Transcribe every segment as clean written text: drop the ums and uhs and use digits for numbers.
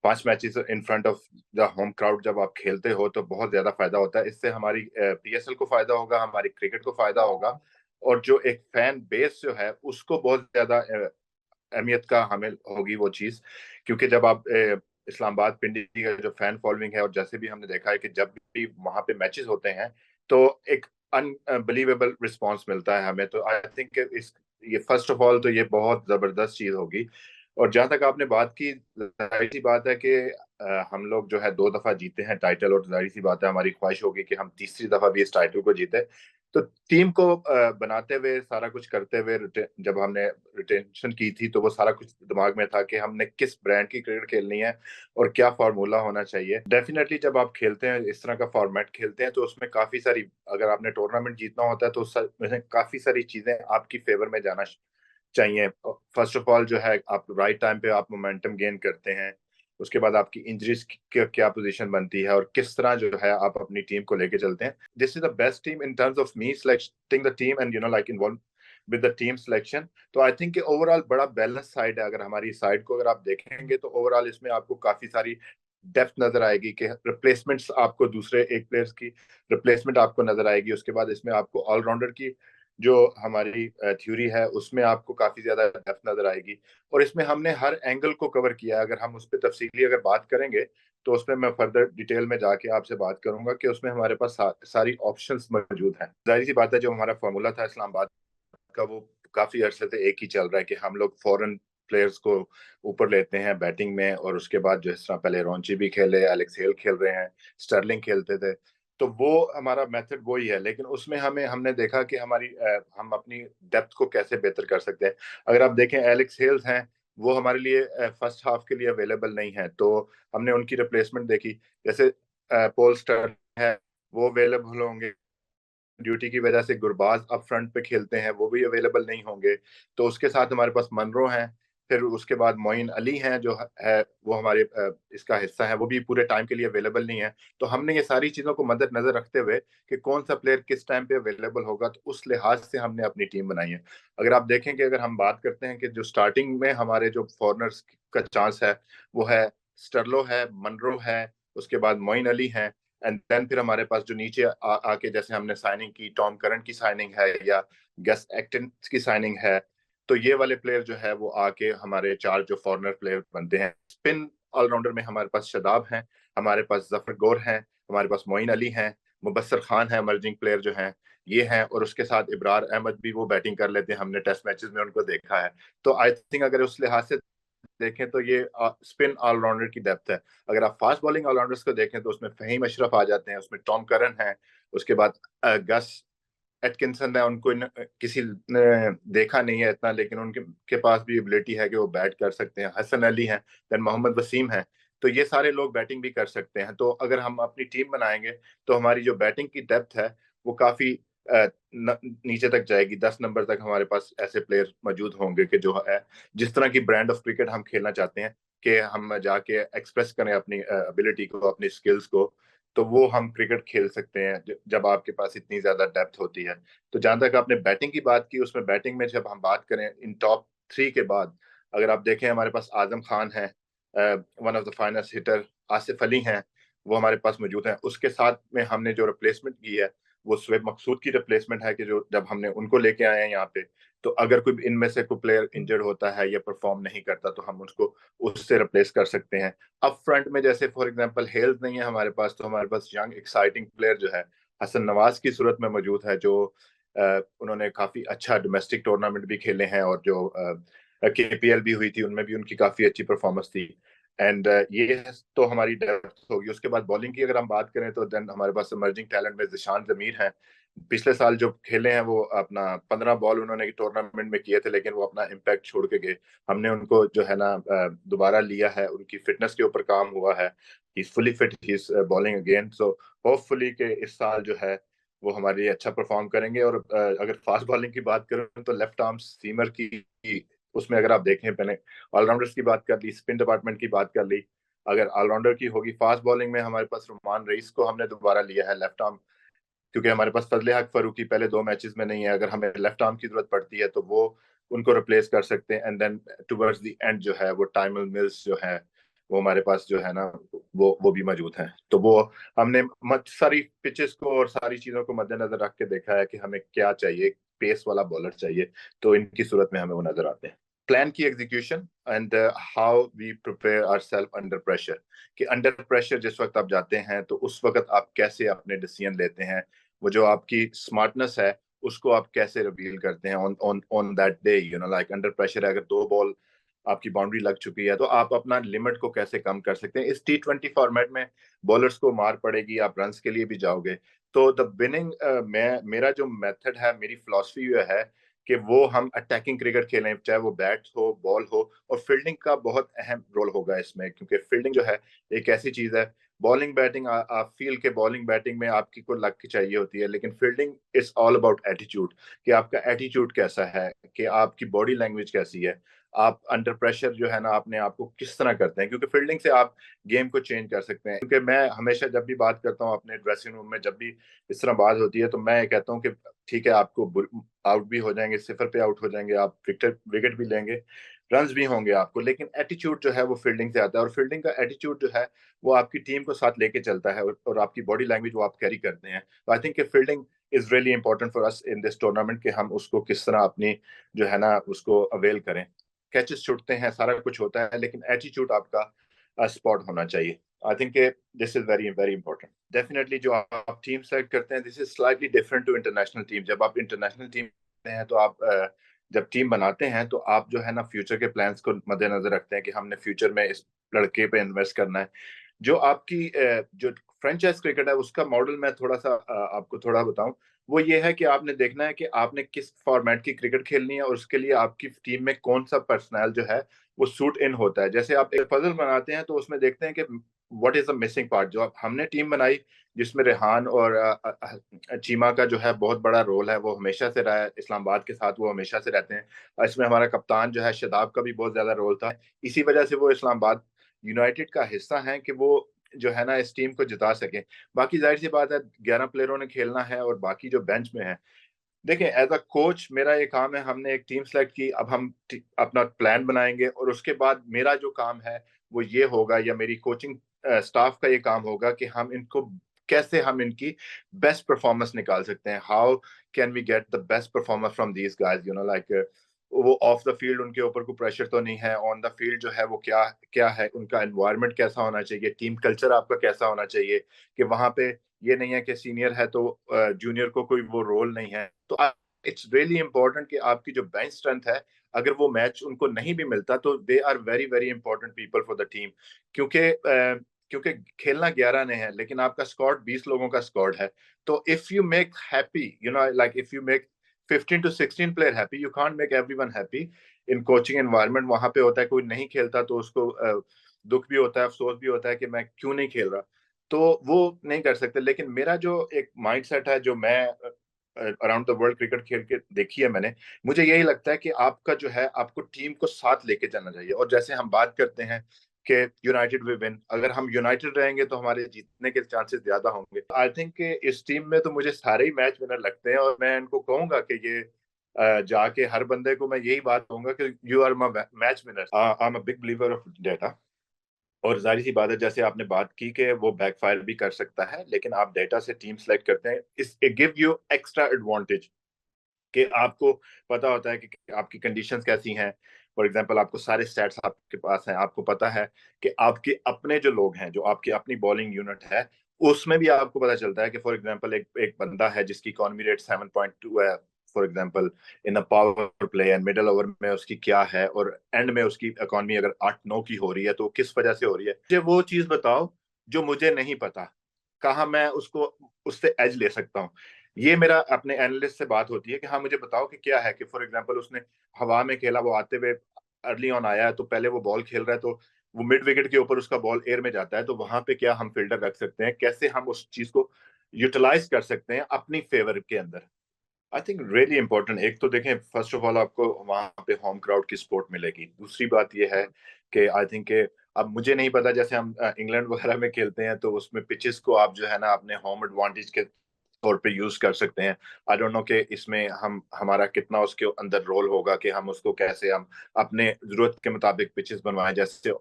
5 matches in front of the home crowd जब आप खेलते हो तो बहुत ज्यादा फायदा होता है। इससे हमारी पीएसएल को फायदा होगा, हमारी क्रिकेट को फायदा होगा, और जो एक फैन बेस जो है उसको बहुत ज्यादा अहमियत का हामिल होगी वो चीज। क्योंकि जब आप इस्लामाबाद पिंडी का जो फैन फॉलोइंग है, और जैसे भी हमने देखा है कि जब भी वहां पे मैचेस होते हैं तो एक अनबिलीवेबल रिस्पांस मिलता है हमें। तो आई थिंक इस ये फर्स्ट ऑफ ऑल तो ये बहुत जबरदस्त चीज होगी। और जहां तक आपने बात की, जाहिर सी बात है कि हम लोग जो है 2 दफा जीते हैं टाइटल, और जाहिर सी बात है हमारी ख्वाहिश होगी कि हम तीसरी दफा भी इस टाइटल को जीते। तो टीम को बनाते हुए, सारा कुछ करते हुए, जब हमने रिटेंशन की थी तो वो सारा कुछ दिमाग में था कि हमने किस ब्रांड की क्रिकेट खेलनी है और क्या फार्मूला होना चाहिए। डेफिनेटली जब आप खेलते हैं इस तरह का फॉर्मेट खेलते हैं तो उसमें काफी सारी, अगर आपने टूर्नामेंट जीतना होता है तो उसमें काफी सारी चीजें आपकी फेवर में जाना चाहिए। फर्स्ट ऑफ ऑल जो है, आप राइट टाइम पे आप मोमेंटम गेन करते हैं। उसके बाद आपकी इंजरीज की क्या पोजीशन बनती है और किस तरह जो है आप अपनी टीम को लेके चलते हैं। This is the best team in terms of me selecting the team and like involve with the team selection. तो आई थिंक ओवरऑल बड़ा बैलेंस साइड है। अगर हमारी साइड को अगर आप देखेंगे तो ओवरऑल इसमें आपको काफी सारी डेप्थ नजर आएगी कि रिप्लेसमेंट्स आपको दूसरे एक प्लेयर्स की रिप्लेसमेंट आपको नजर आएगी। उसके बाद इसमें आपको ऑलराउंडर की जो हमारी थ्योरी है उसमें आपको काफी ज्यादा डेप्थ नजर आएगी। और इसमें हमने हर एंगल को कवर किया है। अगर हम उस पर तफसीली अगर बात करेंगे तो उसमें मैं फर्दर डिटेल में जाके आपसे बात करूंगा कि उसमें हमारे पास सारी ऑप्शंस मौजूद हैं। जाहिर सी बात है जो हमारा फॉर्मूला था इस्लामाबाद का वो काफी अरसे से एक ही चल रहा है कि हम लोग फॉरेन प्लेयर्स को ऊपर लेते हैं बैटिंग में, और उसके बाद जो इस तरह पहले रॉन्ची भी खेले, एलेक्स हेल खेल रहे हैं, स्टर्लिंग खेलते थे। तो वो हमारा मेथड वही है, लेकिन उसमें हमने देखा कि हम अपनी डेप्थ को कैसे बेहतर कर सकते हैं। अगर आप देखें एलेक्स हेल्स हैं, वो हमारे लिए फर्स्ट हाफ के लिए अवेलेबल नहीं है, तो हमने उनकी रिप्लेसमेंट देखी। जैसे पोल स्टर्लिंग है, वो अवेलेबल होंगे, ड्यूटी की वजह से गुरबाज अप फ्रंट पे खेलते हैं, वो भी अवेलेबल नहीं होंगे। तो उसके साथ हमारे पास मनरो हैं, फिर उसके बाद मोइन अली हैं जो है वो हमारे इसका हिस्सा है, वो भी पूरे टाइम के लिए अवेलेबल नहीं है। तो हमने ये सारी चीजों को मद्देनजर रखते हुए कि कौन सा प्लेयर किस टाइम पे अवेलेबल होगा, तो उस लिहाज से हमने अपनी टीम बनाई है। अगर आप देखेंगे, अगर हम बात करते हैं कि जो स्टार्टिंग में हमारे जो फॉरनर्स का चांस है वो है स्टर्लो है, मनरो है, उसके बाद मोइन अली है, एंड देन फिर हमारे पास जो नीचे आके जैसे हमने साइनिंग की, टॉम करन की साइनिंग है या गस एक्टन की साइनिंग है, तो ये वाले प्लेयर जो है वो आके हमारे 4 जो फॉरनर प्लेयर बनते हैं। स्पिन ऑलराउंडर में हमारे पास शदाब हैं, हमारे पास जफर गौर हैं, हमारे पास मोइन अली हैं, मुबस्सर खान है, इमर्जिंग प्लेयर जो हैं ये हैं, और उसके साथ इब्रार अहमद भी वो बैटिंग कर लेते हैं, हमने टेस्ट मैचेस में उनको देखा है। तो आई थिंक अगर उस लिहाज से देखें तो ये स्पिन ऑलराउंडर की डेप्थ है। अगर आप फास्ट बॉलिंग ऑलराउंडर्स को देखें तो उसमें फहीम अशरफ आ जाते हैं, उसमें टॉम करन है, उसके बाद गस एटकिंसन है। उनको किसी ने देखा नहीं है इतना, लेकिन उनके के पास भी एबिलिटी है कि वो बैट कर सकते हैं। हसन अली हैं, देन मोहम्मद वसीम है। तो ये सारे लोग बैटिंग भी कर सकते हैं। तो अगर हम अपनी टीम बनाएंगे तो हमारी जो बैटिंग की डेप्थ है वो काफी नीचे तक जाएगी। 10 नंबर तक हमारे पास ऐसे प्लेयर मौजूद होंगे कि जो है जिस तरह की ब्रांड ऑफ क्रिकेट हम खेलना चाहते हैं, कि हम जाके एक्सप्रेस करें अपनी एबिलिटी को, अपनी स्किल्स को, तो वो हम क्रिकेट खेल सकते हैं जब आपके पास इतनी ज्यादा डेप्थ होती है। तो जहां तक आपने बैटिंग की बात की, उसमें बैटिंग में जब हम बात करें इन टॉप 3 के बाद, अगर आप देखें हमारे पास आजम खान है, one of the finest hitter, Asif Ali हैं, वो हमारे पास मौजूद हैं। उसके साथ में हमने जो रिप्लेसमेंट की है वो शुएब मकसूद की रिप्लेसमेंट है, कि जो जब हमने उनको लेके आए हैं यहाँ पे, तो अगर कोई इनमें से कोई प्लेयर इंजर्ड होता है या परफॉर्म नहीं करता तो हम उसको उससे रिप्लेस कर सकते हैं। अप फ्रंट में जैसे फॉर एग्जांपल हेल्थ नहीं है हमारे पास, तो हमारे पास यंग एक्साइटिंग प्लेयर जो है हसन नवाज की सूरत में मौजूद है, जो उन्होंने काफी अच्छा डोमेस्टिक टूर्नामेंट भी खेले हैं, और जो केपीएल भी हुई थी उनमें भी उनकी काफी अच्छी परफॉर्मेंस थी। एंड ये तो हमारी डेप्थ होगी। उसके बाद बॉलिंग की अगर हम बात करें तो देन हमारे पास इमर्जिंग टैलेंट में जिशान जमीर हैं। पिछले साल जो खेले हैं वो अपना 15 बॉल उन्होंने टूर्नामेंट में किए थे, लेकिन वो अपना इम्पैक्ट छोड़ के गए। हमने उनको जो है ना दोबारा लिया है, उनकी फिटनेस के ऊपर काम हुआ है, he is fully fit, he is bowling again. So hopefully के इस साल जो है वो हमारे लिए अच्छा परफॉर्म करेंगे। और अगर फास्ट बॉलिंग की बात करें तो लेफ्ट आर्म सीमर की उसमें अगर आप देखें, मैंने ऑलराउंडर्स की बात कर ली, स्पिन डिपार्टमेंट की बात कर ली, अगर ऑलराउंडर की होगी फास्ट बॉलिंग में हमारे पास रुमान रईस को हमने दोबारा लिया है लेफ्ट आर्म, क्योंकि हमारे पास फजले हक फरूकी पहले 2 मैचेस में नहीं है। अगर हमें लेफ्ट आर्म की जरूरत पड़ती है तो वो उनको रिप्लेस कर सकते हैं। And then towards the end जो है वो टाइमल मिल्स जो है वो हमारे पास जो है ना वो भी मौजूद हैं। तो वो हमने सारी पिचेस को और सारी चीजों को मद्देनजर रख के देखा है कि हमें क्या चाहिए, पेस वाला बॉलर चाहिए, तो इनकी सूरत में हमें वो नजर आते हैं। प्लान की execution and how we prepare our self under pressure, कि अंडर प्रेशर जिस वक्त आप जाते हैं तो उस वक्त आप कैसे अपने डिसीजन लेते हैं, वो जो आपकी स्मार्टनेस है उसको आप कैसे रिवील करते हैं on on on that day, like under pressure अगर 2 बॉल आपकी बाउंड्री लग चुकी है तो आप अपना लिमिट को कैसे कम कर सकते हैं। इस T20 फॉर्मेट में बॉलर्स को मार पड़ेगी, आप रन्स के लिए भी जाओगे, तो द विनिंग मेरा जो मेथड है, मेरी फिलॉसफी ये है कि वो हम अटैकिंग क्रिकेट खेलें, चाहे वो बैट हो बॉल हो, और फील्डिंग का बहुत अहम रोल होगा इसमें, क्योंकि फील्डिंग जो है एक ऐसी चीज है, बॉलिंग बैटिंग आप फील के बॉलिंग बैटिंग में आपकी को लक की चाहिए होती है, लेकिन fielding is all about attitude, कि आपका एटीट्यूड कैसा है, कि आपकी बॉडी लैंग्वेज कैसी है, आप अंडर प्रेशर जो है ना अपने आप को किस तरह करते हैं, क्योंकि फील्डिंग से आप गेम को चेंज कर सकते हैं। क्योंकि मैं हमेशा जब भी बात करता हूँ अपने ड्रेसिंग रूम में, जब भी इस तरह बात होती है, तो मैं कहता हूँ कि ठीक है आपको आउट भी हो जाएंगे, सिफर पे आउट हो जाएंगे, आप विकेट विकेट भी लेंगे, रन्स भी होंगे आपको, लेकिन एटीट्यूड जो है वो फील्डिंग से आता है, और फील्डिंग का एटीट्यूड जो है वो आपकी टीम को साथ लेके चलता है, और आपकी बॉडी लैंग्वेज वो आप कैरी करते हैं। तो I think fielding is really important for us in this tournament, कि हम उसको किस तरह अपनी जो है ना उसको अवेल करें। कैचेस छूटते हैं, सारा कुछ होता है, लेकिन एटीट्यूड आपका स्पॉट होना चाहिए। I think this is very very important. Definitely जो आप टीम सेलेक्ट करते हैं, this is slightly different to international team. जब आप इंटरनेशनल टीम हैं तो आप जब टीम बनाते हैं तो आप जो है ना फ्यूचर के प्लान्स को मद्देनजर रखते हैं कि हमने फ्यूचर में इस लड़के पे इन्वेस्ट करना है। जो आपकी जो फ्रेंचाइज क्रिकेट है उसका मॉडल मैं थोड़ा सा आपको थोड़ा बताऊं, वो ये है कि आपने देखना है कि आपने किस फॉर्मेट की क्रिकेट खेलनी है, और उसके लिए आपकी टीम में कौन सा पर्सनल जो है वो सूट इन होता है। जैसे आप एक पजल बनाते हैं तो उसमें देखते हैं कि what is the missing part. जो हमने टीम बनाई जिसमें रेहान और चीमा का जो है बहुत बड़ा रोल है, वो हमेशा से रहा है इस्लामाबाद के साथ, वो हमेशा से रहते हैं। इसमें हमारा कप्तान जो है शदाब का भी बहुत ज्यादा रोल था, इसी वजह से वो इस्लामाबाद यूनाइटेड का हिस्सा हैं कि वो जो है ना इस टीम को जिता सके। बाकी जाहिर सी बात है 11 प्लेयरों ने खेलना है, और बाकी जो बेंच में है, देखें एज अ कोच मेरा ये काम है, हमने एक टीम सेलेक्ट की, अब हम अपना प्लान बनाएंगे, और उसके बाद मेरा जो काम है वो ये होगा, या मेरी कोचिंग स्टाफ का ये काम होगा कि हम इनको कैसे हम इनकी बेस्ट परफॉर्मेंस निकाल सकते हैं, how can we get the best performance from these guys, like वो ऑफ द फील्ड उनके ऊपर कोई प्रेशर तो नहीं है, ऑन द फील्ड जो है वो क्या क्या है, उनका एनवायरनमेंट कैसा होना चाहिए, टीम कल्चर आपका कैसा होना चाहिए, कि वहां पे ये नहीं है कि सीनियर है तो जूनियर को कोई वो रोल नहीं है। तो इट्स रियली इंपॉर्टेंट कि आपकी जो बेंच स्ट्रेंथ है, अगर वो मैच उनको नहीं भी मिलता तो they are very very important people for the team, क्योंकि खेलना 11 ने है, लेकिन आपका स्क्वाड 20 लोगों का स्क्वाड है। तो if you make happy, like if you make 15 to 16 player happy, you can't make everyone happy in coaching environment. वहां पे होता है कोई नहीं खेलता तो उसको दुख भी होता है, अफसोस भी होता है कि मैं क्यों नहीं खेल रहा, तो वो नहीं कर सकते। लेकिन मेरा जो एक माइंड सेट है, जो मैं अराउंड द वर्ल्ड क्रिकेट खेल के देखी है मैंने, मुझे यही लगता है कि आपका जो है आपको टीम को साथ लेके चलना चाहिए। और जैसे हम बात करते हैं कि यूनाइटेड वी विन, अगर हम यूनाइटेड रहेंगे तो हमारे जीतने के चांसेस ज्यादा होंगे। आई थिंक इस टीम में तो मुझे सारे ही मैच विनर लगते हैं, और मैं इनको कहूंगा कि ये जाके हर बंदे को मैं यही बात कहूंगा कि you are my match winner, I am a big believer of data. और जाहिर सी बात है जैसे आपने बात की कि वो बैकफायर भी कर सकता है, लेकिन आप डेटा से टीम सेलेक्ट करते हैं, इस it give you extra advantage, कि आपको पता होता है कि आपकी कंडीशंस कैसी हैं। फॉर एग्जांपल आपको सारे स्टैट्स आपके पास हैं, आपको पता है कि आपके अपने जो लोग हैं, जो आपकी अपनी बॉलिंग यूनिट है, उसमें भी आपको पता चलता है कि फॉर एग्जांपल एक एक बंदा है जिसकी इकॉनमी रेट 7.2 है, for example in the power play and middle over में उसकी क्या है, और एंड में उसकी इकॉनमी अगर 8-9 की हो रही है तो किस वजह से हो रही है। मुझे वो चीज बताओ जो मुझे नहीं पता, कहाँ मैं उसको उससे एज ले सकता हूँ। ये मेरा अपने एनालिस्ट से बात होती है कि हाँ मुझे बताओ कि क्या है, कि फॉर एग्जांपल उसने हवा में खेला, वो आते हुए अर्ली ऑन आया है, तो पहले वो बॉल खेल रहा है, तो वो मिड विकेट के ऊपर उसका बॉल एयर में जाता है, तो वहां पे क्या हम फिल्टर रख सकते हैं, कैसे हम उस चीज को यूटिलाइज कर सकते हैं अपनी फेवर के अंदर। आई थिंक रियली इंपॉर्टेंट, एक तो देखें फर्स्ट ऑफ ऑल आपको वहां पे होम क्राउड की सपोर्ट मिलेगी, दूसरी बात ये है कि आई थिंक अब मुझे नहीं पता, जैसे हम इंग्लैंड वगैरह में खेलते हैं तो उसमें पिचेस को आप जो है ना अपने होम एडवांटेज के तौर पे यूज कर सकते हैं। आई डोंट नो कि इसमें हम हमारा कितना उसके अंदर रोल होगा, कि हम उसको कैसे हम अपने जरूरत के मुताबिक पिचेस बनवाएं। जैसे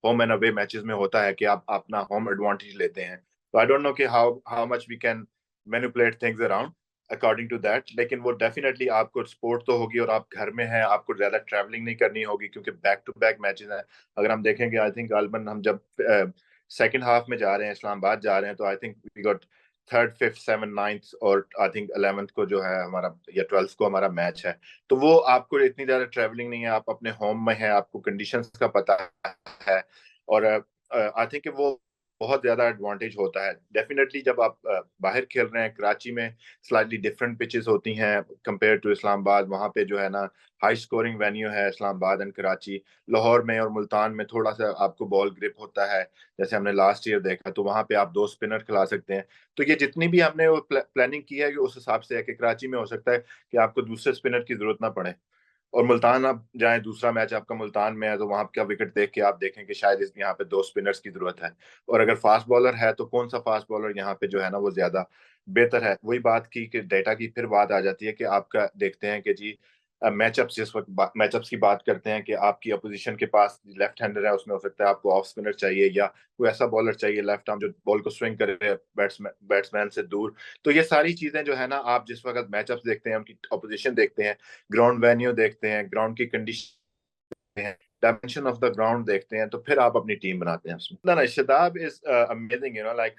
होम एंड अवे मैचेस में होता है कि आप अपना होम एडवांटेज लेते हैं. तो आई डोंट नो कि how much we can manipulate things around according to that, लेकिन वो डेफिनेटली आपको सपोर्ट तो होगी, और आप घर में हैं, आपको ज्यादा ट्रैवलिंग नहीं करनी होगी क्योंकि बैक टू बैक मैचेस हैं. अगर हम देखेंगे, आई थिंक गालबन हम जब सेकंड हाफ में जा रहे हैं, इस्लामाबाद जा रहे हैं, तो I think we got third, fifth, seven, ninth और आई थिंक 11th को जो है हमारा, या 12th को हमारा मैच है. तो वो आपको इतनी ज्यादा ट्रैवलिंग नहीं है, आप अपने होम में हैं, आपको कंडीशंस का पता है, और आई थिंक वो बहुत ज्यादा एडवांटेज होता है. डेफिनेटली जब आप बाहर खेल रहे हैं, कराची में स्लाइटली डिफरेंट पिचेस होती हैं कंपेयर टू इस्लामाबाद. वहाँ पे जो है ना हाई स्कोरिंग वेन्यू है इस्लामाबाद एंड कराची. लाहौर में और मुल्तान में थोड़ा सा आपको बॉल ग्रिप होता है, जैसे हमने लास्ट ईयर देखा, तो वहाँ पे आप 2 स्पिनर खिला सकते हैं. तो ये जितनी भी हमने वो प्लानिंग की है, उस हिसाब से है कि कराची में हो सकता है कि आपको दूसरे स्पिनर की जरूरत ना पड़े, और मुल्तान आप जाएं, दूसरा मैच आपका मुल्तान में है, तो वहां का विकेट देख के आप देखें कि शायद इस यहाँ पे 2 स्पिनर्स की जरूरत है. और अगर फास्ट बॉलर है तो कौन सा फास्ट बॉलर यहाँ पे जो है ना वो ज्यादा बेहतर है. वही बात की कि डेटा की फिर बात आ जाती है कि आपका देखते हैं कि जी मैचअप्स, जिस वक्त मैचअप्स की बात करते हैं कि आपकी अपोजिशन के पास लेफ्ट हैंडर है, उसमें हो सकता है आपको ऑफ स्पिनर चाहिए, या कोई ऐसा बॉलर चाहिए लेफ्ट आर्म जो बॉल को स्विंग करे बैट्समैन से दूर. तो ये सारी चीजें जो है ना, आप जिस वक्त मैचअप्स देखते हैं, उनकी अपोजिशन देखते हैं, ग्राउंड वेन्यू देखते हैं, ग्राउंड की कंडीशन हैं, डायमेंशन ऑफ द ग्राउंड देखते हैं, तो फिर आप अपनी टीम बनाते हैं उसमें. ना ना, शदाब इज अमेजिंग, लाइक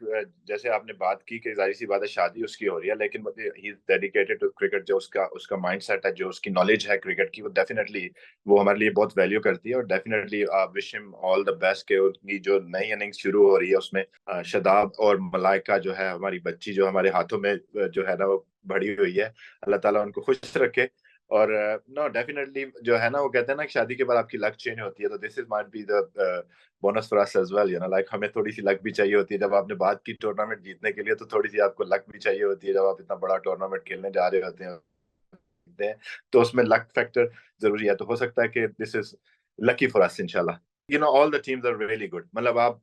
जैसे आपने बात की कि जाहिर सी बात है शादी उसकी हो रही है, लेकिन he is dedicated to cricket. जो उसका उसका माइंडसेट है, जो उसकी नॉलेज है क्रिकेट की, वो डेफिनेटली वो हमारे लिए बहुत वैल्यू करती है. और definitely wish him all the best के उनकी जो नई इनिंग्स शुरू हो रही है उसमें शदाब और मलाइका जो है हमारी बच्ची, जो हमारे हाथों में जो है ना वो बड़ी हुई है, अल्लाह ताला उनको खुश रखे. और नो डेफिनेटली जो है ना वो कहते हैं ना कि शादी के बाद आपकी लक चेंज होती है, तो this is might be the bonus for us as well, like हमें थोड़ी सी लक भी चाहिए होती है. जब आपने बात की टूर्नामेंट जीतने के लिए, तो थोड़ी सी आपको लक भी चाहिए होती है जब आप इतना बड़ा टूर्नामेंट खेलने जा रहे होते हैं, तो उसमें लक फैक्टर जरूरी है. तो हो सकता है कि this is lucky for us इंशाल्लाह. All the teams are really good. मतलब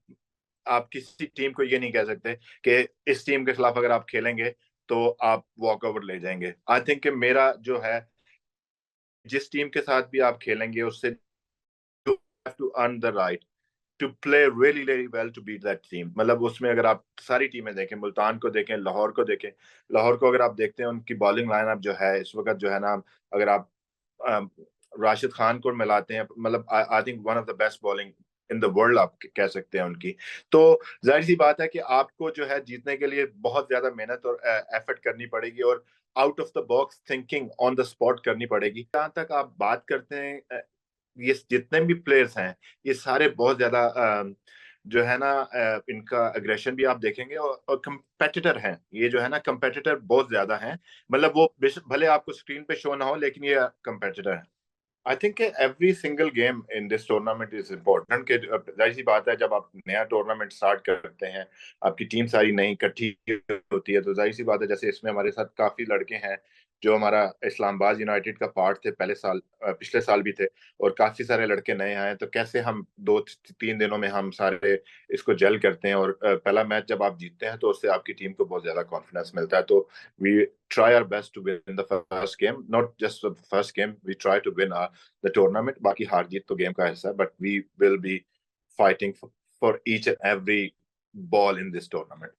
आप किसी टीम को ये नहीं कह सकते कि इस टीम के खिलाफ अगर आप खेलेंगे तो आप वॉक ओवर ले जाएंगे. आई थिंक कि मेरा जो है, जिस टीम के साथ भी आप खेलेंगे उससे you have to earn the right to play really really well to beat that team. मतलब उसमें अगर आप सारी टीमें देखें, मुल्तान को देखें, लाहौर को देखें, लाहौर को अगर आप देखते हैं, उनकी बॉलिंग लाइनअप जो है इस वक्त जो है ना, अगर आप राशिद खान को मिलाते हैं, मतलब I think one of the best bowling in the world आप कह सकते हैं उनकी. तो जाहिर सी बात है कि आपको जो है जीतने के लिए बहुत ज्यादा मेहनत और एफर्ट करनी पड़ेगी, और out of the box thinking on the spot करनी पड़ेगी. जहां तक आप बात करते हैं, ये जितने भी प्लेयर्स हैं, ये सारे बहुत ज्यादा जो है ना इनका अग्रेशन भी आप देखेंगे, और कंपेटिटर हैं. ये जो है ना कंपेटिटर बहुत ज्यादा हैं. मतलब वो भले आपको स्क्रीन पे शो ना हो, लेकिन ये कंपेटिटर है. I think every single game in this tournament is important. के जाहिर सी बात है, जब आप नया टूर्नामेंट स्टार्ट करते हैं, आपकी टीम सारी नई इकट्ठी होती है, तो जाहिर सी बात है, जैसे इसमें हमारे साथ काफी लड़के हैं जो हमारा इस्लामाबाद यूनाइटेड का पार्ट थे पहले साल, पिछले साल भी थे, और काफी सारे लड़के नए आए. तो कैसे हम 2-3 दिनों में हम सारे इसको जेल करते हैं, और पहला मैच जब आप जीतते हैं तो उससे आपकी टीम को बहुत ज्यादा कॉन्फिडेंस मिलता है. तो we try our best to win the first game, not just the first game. We try to win the tournament. बाकी हार जीत तो गेम का हिस्सा है, but we will be fighting for each and every ball in this tournament.